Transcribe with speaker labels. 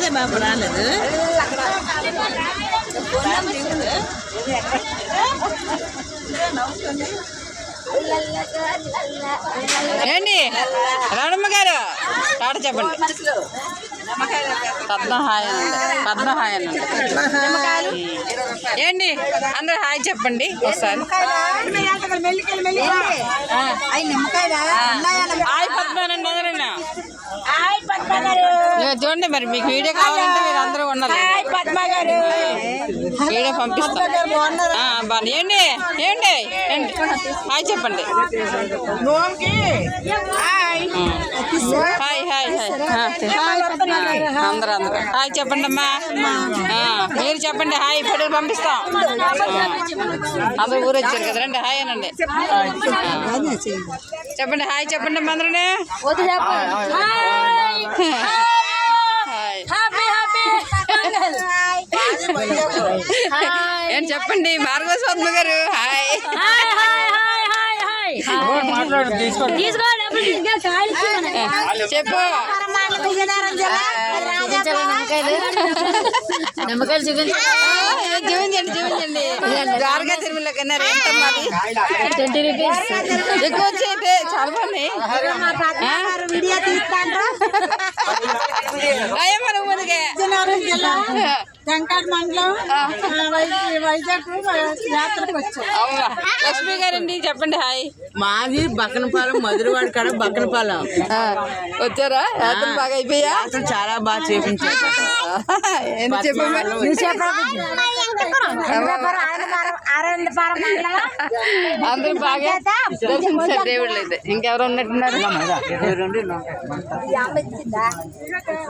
Speaker 1: అదే బాబు రాలేదు.
Speaker 2: ఏంటి రాణమ్మ గారు తాట చెప్పండి. పద్మహాయ్ అనండి. ఏంటి అందరూ హాయ్ చెప్పండి ఒకసారి. హాయ్ పద్మనండి అందరూ. చూడండి మరి మీకు వీడియో కావాలంటే మీరు అందరూ ఉండాలి. వీడియో పంపిస్తాం. ఏంటి ఏంటి ఏంటి హాయ్ చెప్పండి. హాయ్ హాయ్ హాయ్ అందరూ హాయ్ చెప్పండి అమ్మా. మీరు చెప్పండి హాయ్, ఫోటోలు పంపిస్తాం. అందరూ ఊరు వచ్చారు కదా రండి హాయ్ అనండి. చెప్పండి హాయ్ చెప్పండి అమ్మా అందరూ. ఏం చెప్పండి భార్గవ గారు హాయ్. చెప్పు
Speaker 3: నిమ్మకాయలు
Speaker 2: చూపించండి చూపించండి. ద్వారకా తిరుమల కన్నా రేట్ మాది
Speaker 3: 20 రూపీస్
Speaker 2: ఎక్కువ వచ్చి చాలా బాగున్నాయి. మన ముందుకే లక్ష్మి గారండి చెప్పండి హాయ్.
Speaker 1: మాది బక్కనపాలెం, మధురవాడ కాడ బక్కనపాలెం.
Speaker 2: వచ్చారా యాత్ర బాగా అయిపోయా?
Speaker 1: చాలా బాగా చేపించారు.
Speaker 2: అందరూ బాగా దర్శించారు దేవుళ్ళు అయితే. ఇంకెవరు ఉన్నట్టున్నారు?